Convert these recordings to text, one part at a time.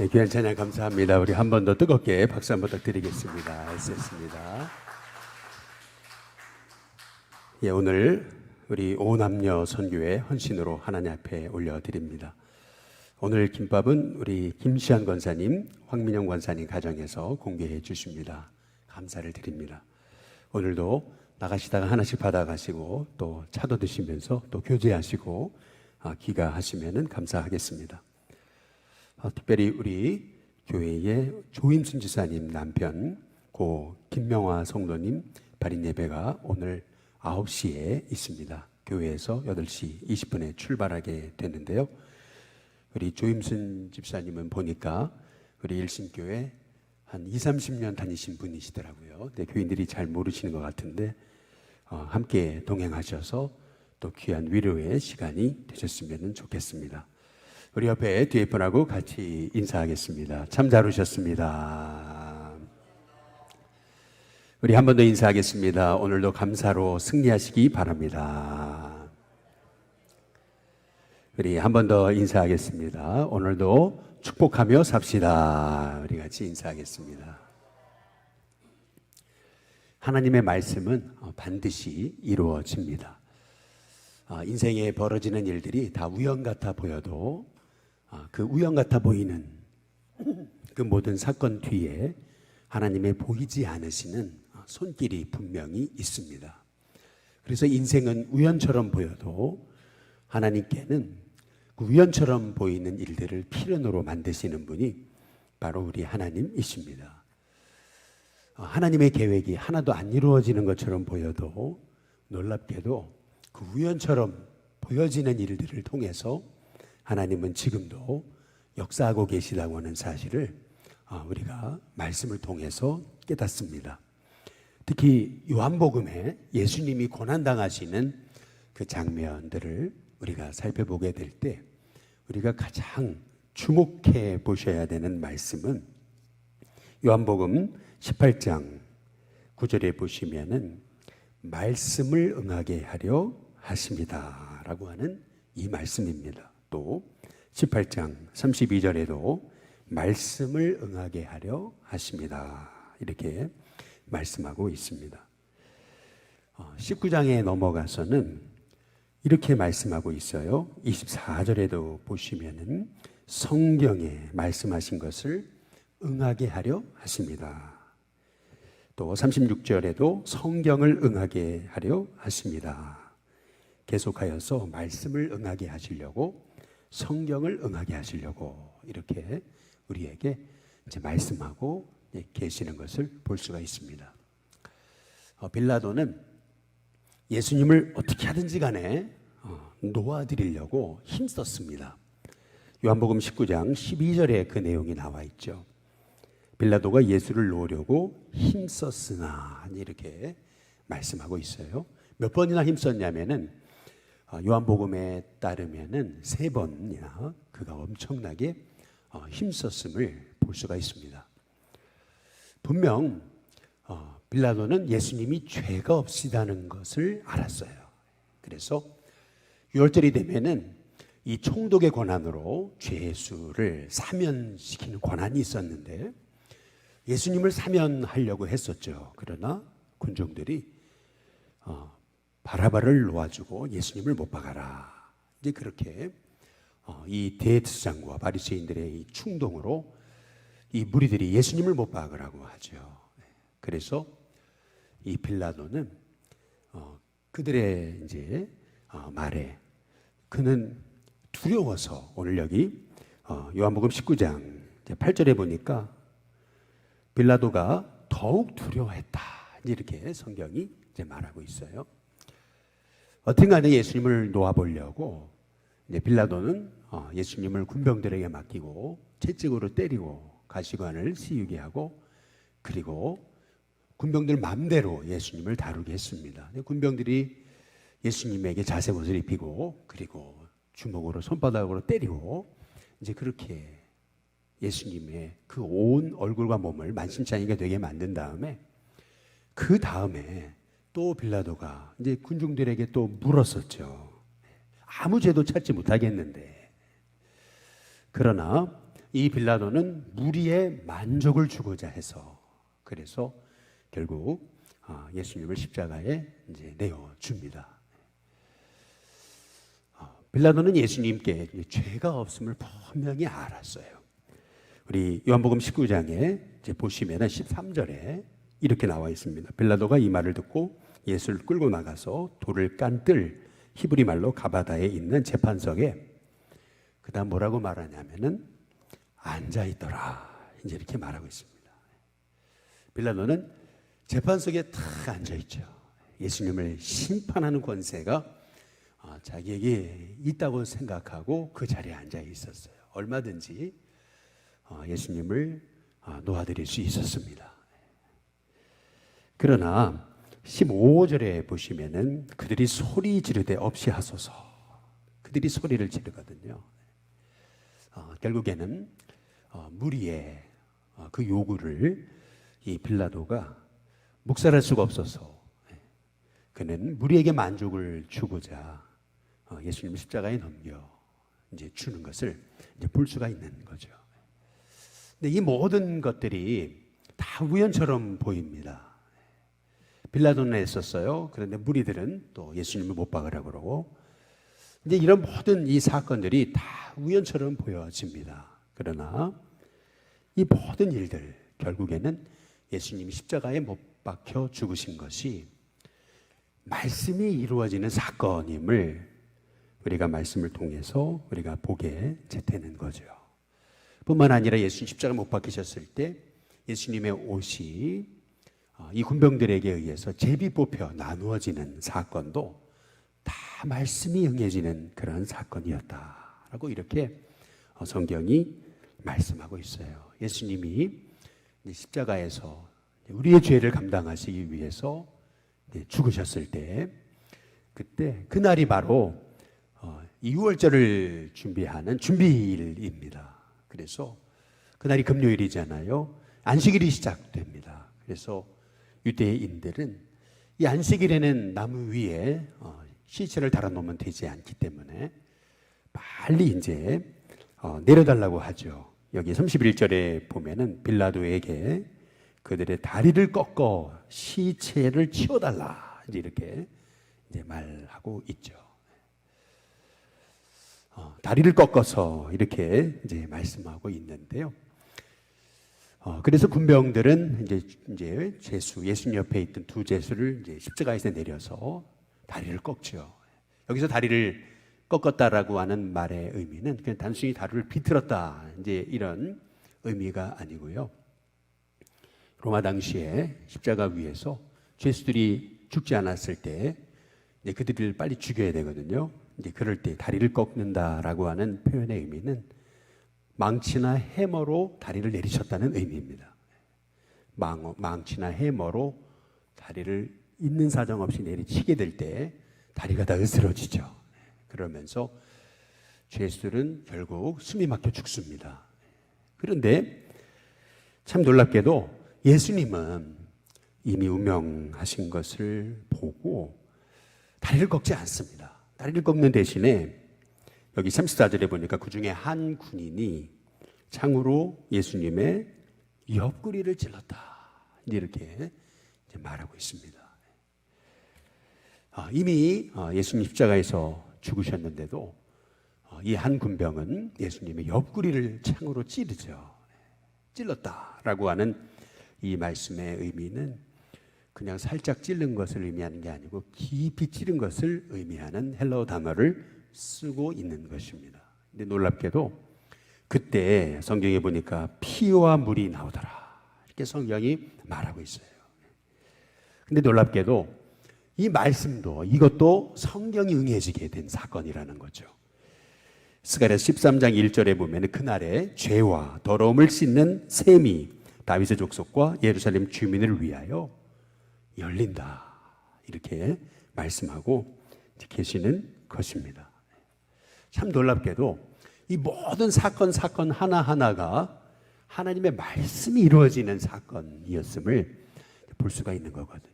네, 귀한 찬양 감사합니다. 우리 한 번 더 뜨겁게 박수 한번 부탁드리겠습니다. 애쓰셨습니다. 예, 오늘 우리 오남녀 선교회 헌신으로 하나님 앞에 올려드립니다. 오늘 김밥은 우리 김시한 권사님, 황민영 권사님 가정에서 공개해 주십니다. 감사를 드립니다. 오늘도 나가시다가 하나씩 받아가시고 또 차도 드시면서 또 교제하시고 귀가하시면 감사하겠습니다. 특별히 우리 교회의 조임순 지사님 남편 고 김명화 성도님 발인 예배가 오늘 9시에 있습니다. 교회에서 8시 20분에 출발하게 됐는데요. 우리 조임순 집사님은 보니까 우리 일신교회 한 20, 30년 다니신 분이시더라고요. 근데 교인들이 잘 모르시는 것 같은데 함께 동행하셔서 또 귀한 위로의 시간이 되셨으면 좋겠습니다. 우리 옆에 뒤에 분하고 같이 인사하겠습니다. 참 잘 오셨습니다. 우리 한 번 더 인사하겠습니다. 오늘도 감사로 승리하시기 바랍니다. 우리 한 번 더 인사하겠습니다. 오늘도 축복하며 삽시다. 우리 같이 인사하겠습니다. 하나님의 말씀은 반드시 이루어집니다. 인생에 벌어지는 일들이 다 우연 같아 보여도 그 우연 같아 보이는 그 모든 사건 뒤에 하나님의 보이지 않으시는 손길이 분명히 있습니다. 그래서 인생은 우연처럼 보여도 하나님께는 그 우연처럼 보이는 일들을 필연으로 만드시는 분이 바로 우리 하나님이십니다. 하나님의 계획이 하나도 안 이루어지는 것처럼 보여도 놀랍게도 그 우연처럼 보여지는 일들을 통해서 하나님은 지금도 역사하고 계시다고 하는 사실을 우리가 말씀을 통해서 깨닫습니다. 특히 요한복음에 예수님이 고난당하시는 그 장면들을 우리가 살펴보게 될 때 우리가 가장 주목해 보셔야 되는 말씀은 요한복음 18장 9절에 보시면은 말씀을 응하게 하려 하십니다 라고 하는 이 말씀입니다. 또 18장 32절에도 말씀을 응하게 하려 하십니다 이렇게 말씀하고 있습니다. 19장에 넘어가서는 이렇게 말씀하고 있어요. 24절에도 보시면은 성경에 말씀하신 것을 응하게 하려 하십니다. 또 36절에도 성경을 응하게 하려 하십니다. 계속하여서 말씀을 응하게 하시려고 성경을 응하게 하시려고 이렇게 우리에게 이제 말씀하고 계시는 것을 볼 수가 있습니다. 빌라도는 예수님을 어떻게 하든지 간에 놓아드리려고 힘썼습니다. 요한복음 19장 12절에 그 내용이 나와 있죠. 빌라도가 예수를 놓으려고 힘썼으나 이렇게 말씀하고 있어요. 몇 번이나 힘썼냐면은 요한복음에 따르면은 3번이나 그가 엄청나게 힘썼음을 볼 수가 있습니다. 분명 빌라도는 예수님이 죄가 없으시다는 것을 알았어요. 그래서 6월절이 되면은 이 총독의 권한으로 죄수를 사면시키는 권한이 있었는데 예수님을 사면하려고 했었죠. 그러나 군중들이 바라바를 놓아주고 예수님을 못 박아라. 이제 그렇게 이 대제사장과 바리새인들의 이 충동으로 이 무리들이 예수님을 못 박으라고 하죠. 그래서 이 빌라도는 그들의 이제 말에 그는 두려워서 오늘 여기 요한복음 19장 8절에 보니까 빌라도가 더욱 두려워했다. 이렇게 성경이 이제 말하고 있어요. 어떻게간에 예수님을 놓아보려고 이제 빌라도는 예수님을 군병들에게 맡기고 채찍으로 때리고 가시관을 씌우게 하고 그리고 군병들 마음대로 예수님을 다루게 했습니다. 군병들이 예수님에게 자색 옷을 입히고 그리고 주먹으로 손바닥으로 때리고 이제 그렇게 예수님의 그 온 얼굴과 몸을 만신창이가 되게 만든 다음에 그 다음에 또 빌라도가 이제 군중들에게 또 물었었죠. 아무 죄도 찾지 못하겠는데 그러나 이 빌라도는 무리의 만족을 주고자 해서 그래서 결국 예수님을 십자가에 이제 내어 줍니다. 빌라도는 예수님께 죄가 없음을 분명히 알았어요. 우리 요한복음 19장에 이제 보시면은 13절에 이렇게 나와 있습니다. 빌라도가 이 말을 듣고 예수를 끌고 나가서 돌을 깐 뜰 히브리 말로 가바다에 있는 재판석에 그다음 뭐라고 말하냐면은 앉아 있더라. 이제 이렇게 말하고 있습니다. 빌라도는 재판석에 탁 앉아 있죠. 예수님을 심판하는 권세가 자기에게 있다고 생각하고 그 자리에 앉아 있었어요. 얼마든지 예수님을 놓아드릴 수 있었습니다. 그러나 15절에 보시면은 그들이 소리 지르되 없이 하소서. 그들이 소리를 지르거든요. 결국에는 무리의 그 요구를 이 빌라도가 묵살할 수가 없어서 그는 무리에게 만족을 주고자 예수님 십자가에 넘겨 이제 주는 것을 이제 볼 수가 있는 거죠. 근데 이 모든 것들이 다 우연처럼 보입니다. 빌라도는 애썼어요. 그런데 무리들은 또 예수님을 못 박으라고 그러고 이제 이런 모든 이 사건들이 다 우연처럼 보여집니다. 그러나 이 모든 일들 결국에는 예수님이 십자가에 못 박혀 죽으신 것이 말씀이 이루어지는 사건임을 우리가 말씀을 통해서 우리가 보게 되는 거죠. 뿐만 아니라 예수님 십자가 못 박히셨을 때 예수님의 옷이 이 군병들에게 의해서 제비 뽑혀 나누어지는 사건도 다 말씀이 응해지는 그런 사건이었다라고 이렇게 성경이 말씀하고 있어요. 예수님이 십자가에서 우리의 죄를 감당하시기 위해서 죽으셨을 때 그때 그날이 바로 유월절을 준비하는 준비일입니다. 그래서 그날이 금요일이잖아요. 안식일이 시작됩니다. 그래서 유대인들은 이 안식일에는 나무 위에 시체를 달아놓으면 되지 않기 때문에 빨리 이제 내려달라고 하죠. 여기 31절에 보면은 빌라도에게 그들의 다리를 꺾어 시체를 치워달라 이렇게 이제 말하고 있죠. 다리를 꺾어서 이렇게 이제 말씀하고 있는데요. 그래서 군병들은 이제 제수 예수님 옆에 있던 두 제수를 이제 십자가에서 내려서 다리를 꺾죠. 여기서 다리를 꺾었다라고 하는 말의 의미는 그냥 단순히 다리를 비틀었다 이제 이런 의미가 아니고요. 로마 당시에 십자가 위에서 죄수들이 죽지 않았을 때 이제 그들을 빨리 죽여야 되거든요. 이제 그럴 때 다리를 꺾는다라고 하는 표현의 의미는 망치나 해머로 다리를 내리쳤다는 의미입니다. 망치나 해머로 다리를 있는 사정 없이 내리치게 될 때 다리가 다 으스러지죠. 그러면서 죄수들은 결국 숨이 막혀 죽습니다. 그런데 참 놀랍게도 예수님은 이미 운명하신 것을 보고 다리를 꺾지 않습니다. 다리를 꺾는 대신에 여기 34절에 보니까 그 중에 한 군인이 창으로 예수님의 옆구리를 찔렀다. 이렇게 말하고 있습니다. 이미 예수님 십자가에서 죽으셨는데도 이 한 군병은 예수님의 옆구리를 창으로 찌르죠. 찔렀다라고 하는 이 말씀의 의미는 그냥 살짝 찔른 것을 의미하는 게 아니고 깊이 찌른 것을 의미하는 헬라어 단어를 쓰고 있는 것입니다. 근데 놀랍게도 그때 성경에 보니까 피와 물이 나오더라. 이렇게 성경이 말하고 있어요. 근데 놀랍게도 이 말씀도 이것도 성경이 응해지게 된 사건이라는 거죠. 스가랴서 13장 1절에 보면 그날에 죄와 더러움을 씻는 셈이 다윗의 족속과 예루살렘 주민을 위하여 열린다. 이렇게 말씀하고 계시는 것입니다. 참 놀랍게도 이 모든 사건 하나하나가 하나님의 말씀이 이루어지는 사건이었음을 볼 수가 있는 거거든요.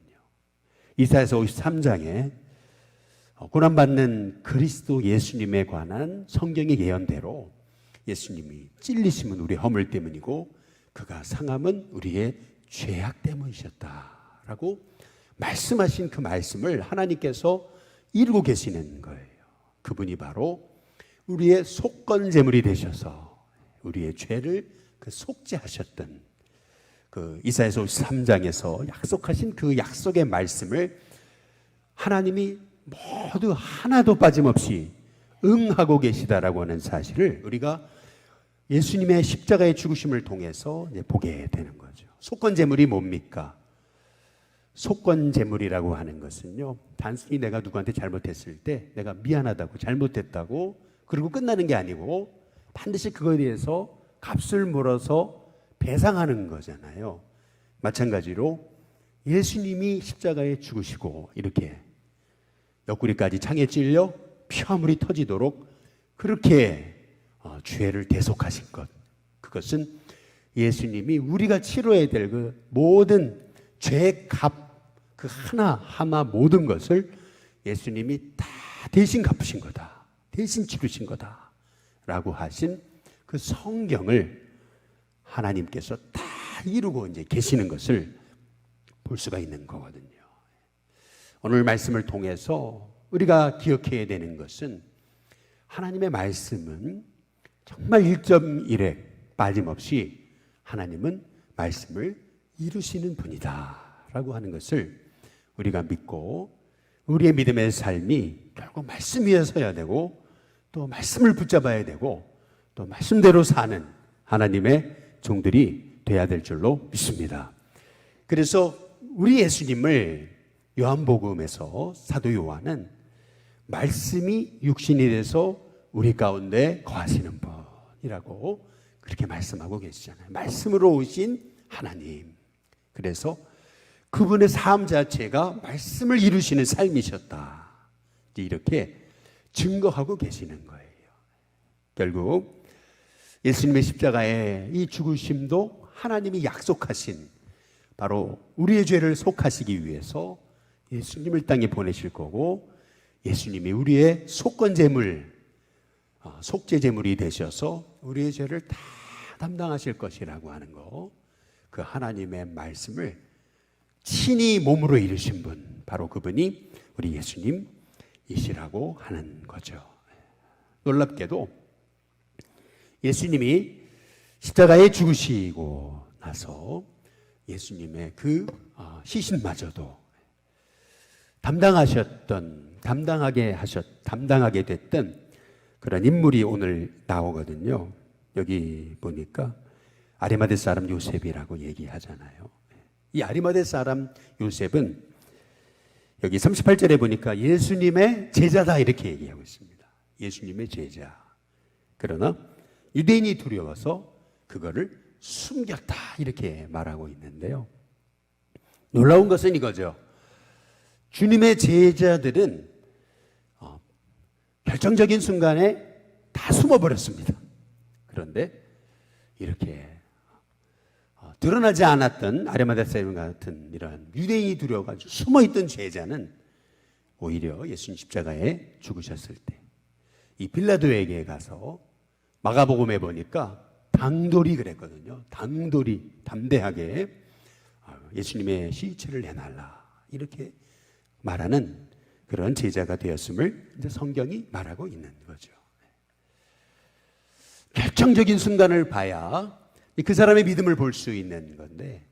이사야서 53장에 고난받는 그리스도 예수님에 관한 성경의 예언대로 예수님이 찔리심은 우리의 허물 때문이고 그가 상함은 우리의 죄악 때문이셨다라고 말씀하신 그 말씀을 하나님께서 이루고 계시는 거예요. 그분이 바로 우리의 속건제물이 되셔서 우리의 죄를 그 속죄하셨던 그 이사야서 53장에서 약속하신 그 약속의 말씀을 하나님이 모두 하나도 빠짐없이 응하고 계시다라고 하는 사실을 우리가 예수님의 십자가의 죽으심을 통해서 이제 보게 되는 거죠. 속건제물이 뭡니까? 속건제물이라고 하는 것은요, 단순히 내가 누구한테 잘못했을 때 내가 미안하다고 잘못했다고 그리고 끝나는 게 아니고 반드시 그거에 대해서 값을 물어서 배상하는 거잖아요. 마찬가지로 예수님이 십자가에 죽으시고 이렇게 옆구리까지 창에 찔려 피화물이 터지도록 그렇게 죄를 대속하신 것, 그것은 예수님이 우리가 치러야 될 그 모든 죄의 값 그 하나하나 모든 것을 예수님이 다 대신 갚으신 거다, 대신 치르신 거다 라고 하신 그 성경을 하나님께서 다 이루고 이제 계시는 것을 볼 수가 있는 거거든요. 오늘 말씀을 통해서 우리가 기억해야 되는 것은 하나님의 말씀은 정말 1.1획 빠짐없이 하나님은 말씀을 이루시는 분이다 라고 하는 것을 우리가 믿고 우리의 믿음의 삶이 결국 말씀 위에 서야 되고 또 말씀을 붙잡아야 되고 또 말씀대로 사는 하나님의 종들이 돼야 될 줄로 믿습니다. 그래서 우리 예수님을 요한복음에서 사도 요한은 말씀이 육신이 돼서 우리 가운데 거하시는 분이라고 그렇게 말씀하고 계시잖아요. 말씀으로 오신 하나님. 그래서 그분의 삶 자체가 말씀을 이루시는 삶이셨다, 이렇게 증거하고 계시는 거예요. 결국 예수님의 십자가의 이 죽으심도 하나님이 약속하신 바로 우리의 죄를 속하시기 위해서 예수님을 땅에 보내실 거고, 예수님이 우리의 속건제물, 속죄제물이 되셔서 우리의 죄를 다 담당하실 것이라고 하는 거, 그 하나님의 말씀을 친히 몸으로 이루신 분, 바로 그분이 우리 예수님이시라고 하는 거죠. 놀랍게도 예수님이 십자가에 죽으시고 나서 예수님의 그 시신마저도 담당하게 됐던 그런 인물이 오늘 나오거든요. 여기 보니까 아리마대 사람 요셉이라고 얘기하잖아요. 이 아리마대 사람 요셉은 여기 38절에 보니까 예수님의 제자다 이렇게 얘기하고 있습니다. 예수님의 제자. 그러나 유대인이 두려워서 그거를 숨겼다 이렇게 말하고 있는데요. 놀라운 것은 이거죠. 주님의 제자들은 결정적인 순간에 다 숨어버렸습니다. 그런데 이렇게 드러나지 않았던 아리마대 사람 같은 이런 유대인이 두려워가지고 숨어있던 제자는 오히려 예수님 십자가에 죽으셨을 때 이 빌라도에게 가서 마가복음에 보니까 당돌이 그랬거든요. 당돌이 담대하게 예수님의 시체를 내놔라 이렇게 말하는 그런 제자가 되었음을 이제 성경이 말하고 있는 거죠. 결정적인 순간을 봐야 그 사람의 믿음을 볼 수 있는 건데,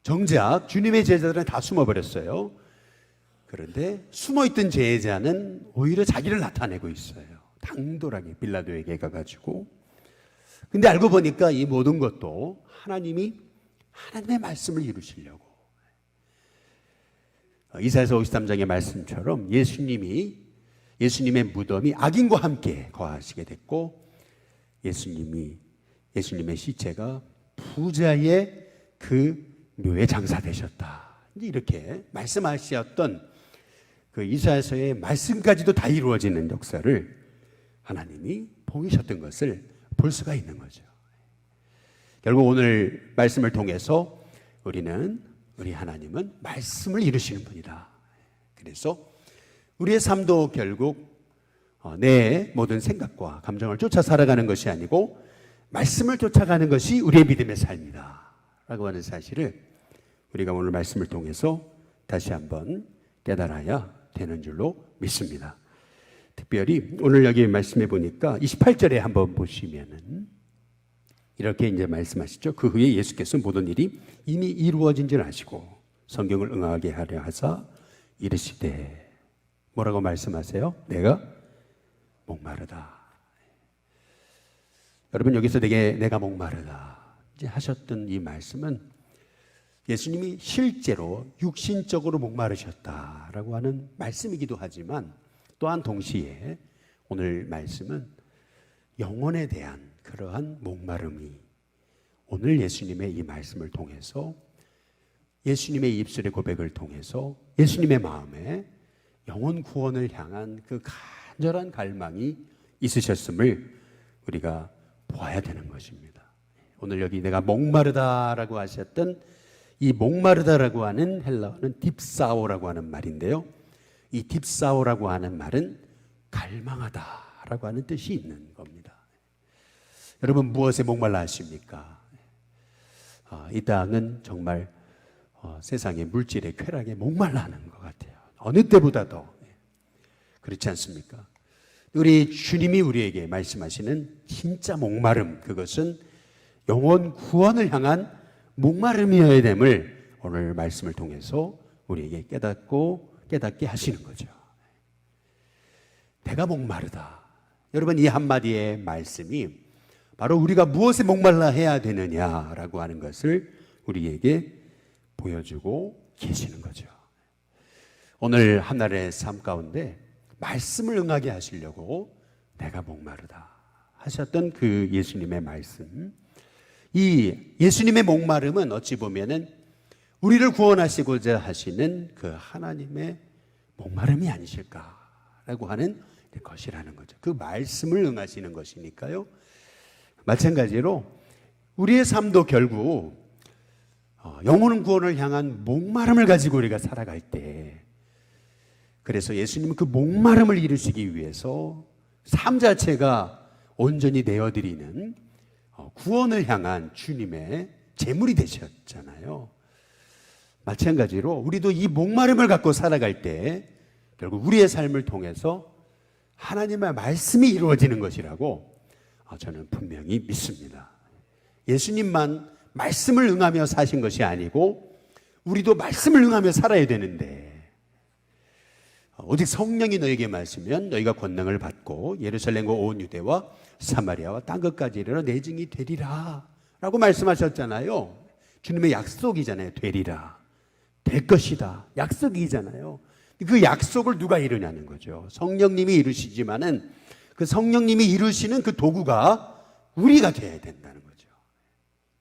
정작 주님의 제자들은 다 숨어버렸어요. 그런데 숨어있던 제자는 오히려 자기를 나타내고 있어요. 당돌하게 빌라도에게 가가지고. 근데 알고 보니까 이 모든 것도 하나님의 말씀을 이루시려고. 이사야서 53장의 말씀처럼 예수님의 무덤이 악인과 함께 거하시게 됐고, 예수님의 시체가 부자의 그 묘에 장사되셨다. 이렇게 말씀하셨던 그 이사야서의 말씀까지도 다 이루어지는 역사를 하나님이 보이셨던 것을 볼 수가 있는 거죠. 결국 오늘 말씀을 통해서 우리 하나님은 말씀을 이루시는 분이다. 그래서 우리의 삶도 결국 내 모든 생각과 감정을 쫓아 살아가는 것이 아니고 말씀을 쫓아가는 것이 우리의 믿음의 삶이다 라고 하는 사실을 우리가 오늘 말씀을 통해서 다시 한번 깨달아야 되는 줄로 믿습니다. 특별히 오늘 여기 말씀해 보니까 28절에 한번 보시면은 이렇게 이제 말씀하시죠. 그 후에 예수께서 모든 일이 이미 이루어진 줄 아시고 성경을 응하게 하려 하사 이르시되 뭐라고 말씀하세요? 내가 목마르다. 여러분 여기서 내가 목마르다 이제 하셨던 이 말씀은 예수님이 실제로 육신적으로 목마르셨다라고 하는 말씀이기도 하지만 또한 동시에 오늘 말씀은 영혼에 대한 그러한 목마름이 오늘 예수님의 이 말씀을 통해서 예수님의 입술의 고백을 통해서 예수님의 마음에 영혼 구원을 향한 그 간절한 갈망이 있으셨음을 우리가 보아야 되는 것입니다. 오늘 여기 내가 목마르다라고 하셨던 이 목마르다라고 하는 헬라어는 딥사오라고 하는 말인데요. 이 딥사오라고 하는 말은 갈망하다라고 하는 뜻이 있는 겁니다. 여러분 무엇에 목말라 하십니까? 이 땅은 정말 세상의 물질의 쾌락에 목말라 하는 것 같아요. 어느 때보다도 그렇지 않습니까? 우리 주님이 우리에게 말씀하시는 진짜 목마름, 그것은 영혼 구원을 향한 목마름이어야 됨을 오늘 말씀을 통해서 우리에게 깨닫게 하시는 거죠. 내가 목마르다. 여러분 이 한마디의 말씀이 바로 우리가 무엇에 목말라 해야 되느냐라고 하는 것을 우리에게 보여주고 계시는 거죠. 오늘 하늘의 삶 가운데 말씀을 응하게 하시려고 내가 목마르다 하셨던 그 예수님의 말씀, 이 예수님의 목마름은 어찌 보면은 우리를 구원하시고자 하시는 그 하나님의 목마름이 아니실까라고 하는 것이라는 거죠. 그 말씀을 응하시는 것이니까요. 마찬가지로 우리의 삶도 결국 영혼 구원을 향한 목마름을 가지고 우리가 살아갈 때, 그래서 예수님은 그 목마름을 이루시기 위해서 삶 자체가 온전히 내어드리는 구원을 향한 주님의 제물이 되셨잖아요. 마찬가지로 우리도 이 목마름을 갖고 살아갈 때 결국 우리의 삶을 통해서 하나님의 말씀이 이루어지는 것이라고 저는 분명히 믿습니다. 예수님만 말씀을 응하며 사신 것이 아니고 우리도 말씀을 응하며 살아야 되는데, 오직 성령이 너에게 말씀하면 너희가 권능을 받고 예루살렘과 온 유대와 사마리아와 땅 끝까지 이르러 내 증이 되리라 라고 말씀하셨잖아요. 주님의 약속이잖아요. 되리라, 될 것이다, 약속이잖아요. 그 약속을 누가 이루냐는 거죠. 성령님이 이루시지만은 그 성령님이 이루시는 그 도구가 우리가 되어야 된다는 거죠.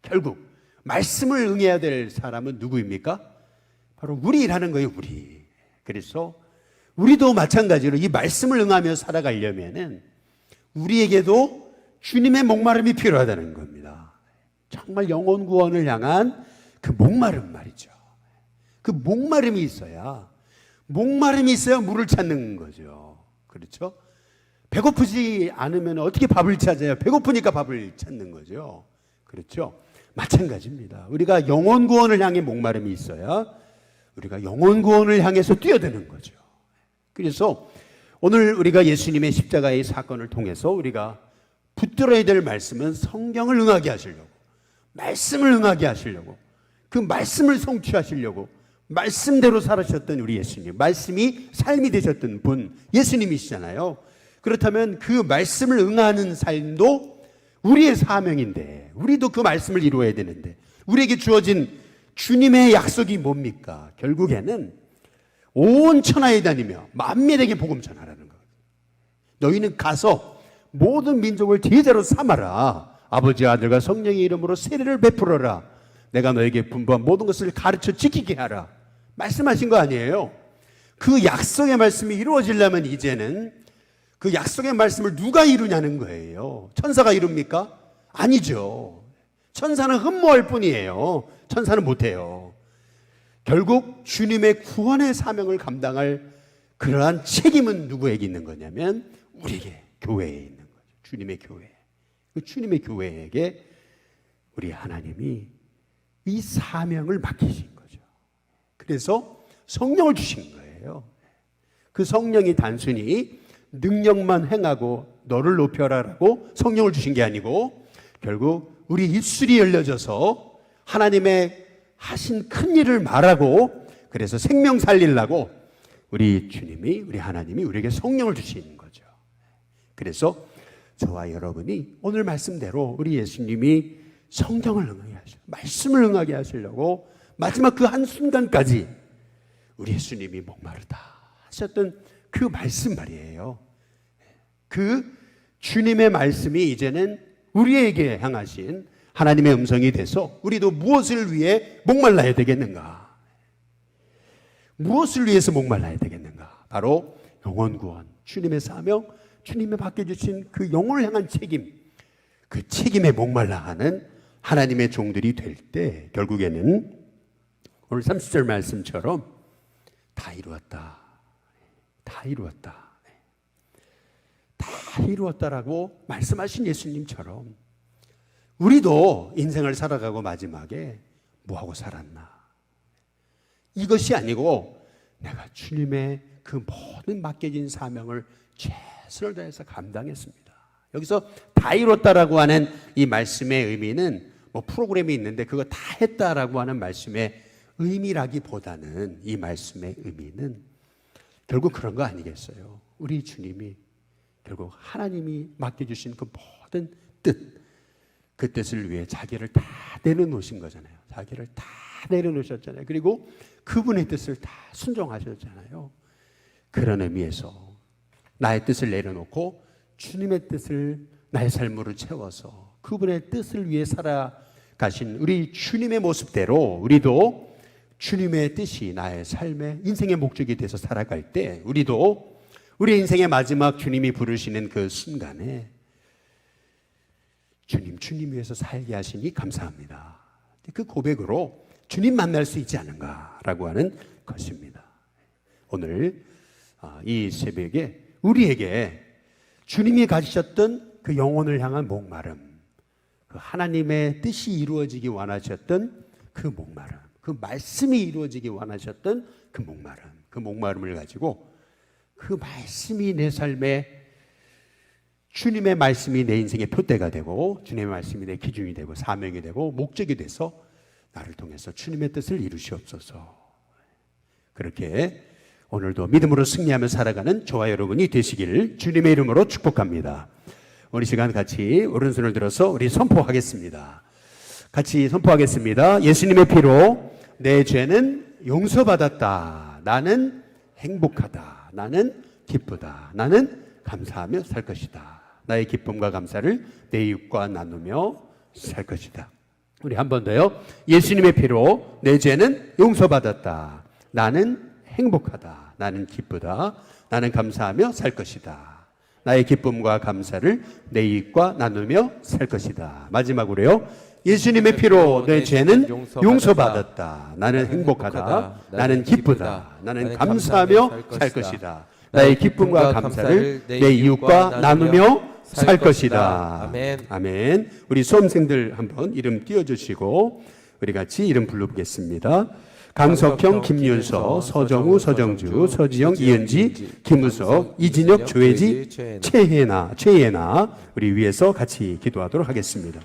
결국 말씀을 응해야 될 사람은 누구입니까? 바로 우리라는 거예요. 우리. 그래서 우리도 마찬가지로 이 말씀을 응하며 살아가려면은 우리에게도 주님의 목마름이 필요하다는 겁니다. 정말 영혼 구원을 향한 그 목마름 말이죠. 그 목마름이 있어야 물을 찾는 거죠. 그렇죠? 배고프지 않으면 어떻게 밥을 찾아요? 배고프니까 밥을 찾는 거죠. 그렇죠? 마찬가지입니다. 우리가 영혼 구원을 향해 목마름이 있어야 우리가 영혼 구원을 향해서 뛰어드는 거죠. 그래서 오늘 우리가 예수님의 십자가의 사건을 통해서 우리가 붙들어야 될 말씀은 성경을 응하게 하시려고, 말씀을 응하게 하시려고, 그 말씀을 성취하시려고 말씀대로 살아셨던 우리 예수님, 말씀이 삶이 되셨던 분 예수님이시잖아요. 그렇다면 그 말씀을 응하는 삶도 우리의 사명인데, 우리도 그 말씀을 이루어야 되는데, 우리에게 주어진 주님의 약속이 뭡니까? 결국에는 온 천하에 다니며 만민에게 복음 전하라는 거예요. 너희는 가서 모든 민족을 제자로 삼아라. 아버지, 아들과 성령의 이름으로 세례를 베풀어라. 내가 너에게 분부한 모든 것을 가르쳐 지키게 하라. 말씀하신 거 아니에요? 그 약속의 말씀이 이루어지려면 이제는 그 약속의 말씀을 누가 이루냐는 거예요. 천사가 이룹니까? 아니죠. 천사는 흠모할 뿐이에요. 천사는 못해요. 결국 주님의 구원의 사명을 감당할 그러한 책임은 누구에게 있는 거냐면 우리에게 교회에 있는 거죠. 주님의 교회. 그 주님의 교회에게 우리 하나님이 이 사명을 맡기신 거죠. 그래서 성령을 주신 거예요. 그 성령이 단순히 능력만 행하고 너를 높여라라고 성령을 주신 게 아니고 결국 우리 입술이 열려져서 하나님의 하신 큰 일을 말하고 그래서 생명 살리려고 우리 주님이 우리 하나님이 우리에게 성령을 주시는 거죠. 그래서 저와 여러분이 오늘 말씀대로 우리 예수님이 성령을 응하게 하시고 말씀을 응하게 하시려고 마지막 그 한순간까지 우리 예수님이 목마르다 하셨던 그 말씀 말이에요. 그 주님의 말씀이 이제는 우리에게 향하신 하나님의 음성이 돼서 우리도 무엇을 위해 목말라야 되겠는가? 무엇을 위해서 목말라야 되겠는가? 바로 영혼 구원, 주님의 사명, 주님이 맡겨주신 그 영혼을 향한 책임, 그 책임에 목말라 하는 하나님의 종들이 될 때 결국에는 오늘 30절 말씀처럼 다 이루었다. 다 이루었다. 다 이루었다라고 말씀하신 예수님처럼 우리도 인생을 살아가고 마지막에 뭐하고 살았나? 이것이 아니고 내가 주님의 그 모든 맡겨진 사명을 최선을 다해서 감당했습니다. 여기서 다 이뤘다라고 하는 이 말씀의 의미는 뭐 프로그램이 있는데 그거 다 했다라고 하는 말씀의 의미라기보다는 이 말씀의 의미는 결국 그런 거 아니겠어요? 우리 주님이 결국 하나님이 맡겨주신 그 모든 뜻, 그 뜻을 위해 자기를 다 내려놓으신 거잖아요. 자기를 다 내려놓으셨잖아요. 그리고 그분의 뜻을 다 순종하셨잖아요. 그런 의미에서 나의 뜻을 내려놓고 주님의 뜻을 나의 삶으로 채워서 그분의 뜻을 위해 살아가신 우리 주님의 모습대로 우리도 주님의 뜻이 나의 삶의 인생의 목적이 돼서 살아갈 때 우리도 우리 인생의 마지막 주님이 부르시는 그 순간에 주님 위해서 살게 하시니 감사합니다. 그 고백으로 주님 만날 수 있지 않은가라고 하는 것입니다. 오늘 이 새벽에 우리에게 주님이 가지셨던 그 영혼을 향한 목마름, 그 하나님의 뜻이 이루어지기 원하셨던 그 목마름, 그 말씀이 이루어지기 원하셨던 그 목마름을 가지고 그 말씀이 내 삶에 주님의 말씀이 내 인생의 표대가 되고 주님의 말씀이 내 기준이 되고 사명이 되고 목적이 돼서 나를 통해서 주님의 뜻을 이루시옵소서. 그렇게 오늘도 믿음으로 승리하며 살아가는 저와 여러분이 되시기를 주님의 이름으로 축복합니다. 우리 시간 같이 오른손을 들어서 우리 선포하겠습니다. 같이 선포하겠습니다. 예수님의 피로 내 죄는 용서받았다. 나는 행복하다. 나는 기쁘다. 나는 감사하며 살 것이다. 나의 기쁨과 감사를 내 이웃과 나누며 살 것이다. 우리 한 번 더요. 예수님의 피로 내 죄는 용서받았다. 나는 행복하다. 나는 기쁘다. 나는 감사하며 살 것이다. 나의 기쁨과 감사를 내 이웃과 나누며 살 것이다. 마지막으로요. 예수님의 피로 내 죄는 용서받았다. 나는 행복하다. 나는 기쁘다. 나는 감사하며 살 것이다. 나의 기쁨과 감사를 내 이웃과 나누며 살 것이다. 아멘. 아멘. 우리 수험생들 한번 이름 띄워주시고 우리 같이 이름 불러보겠습니다. 강석형, 김윤서, 서정우, 서정주, 서지영, 이은지, 김우석, 이진혁, 조혜지, 최예나 우리 위에서 같이 기도하도록 하겠습니다.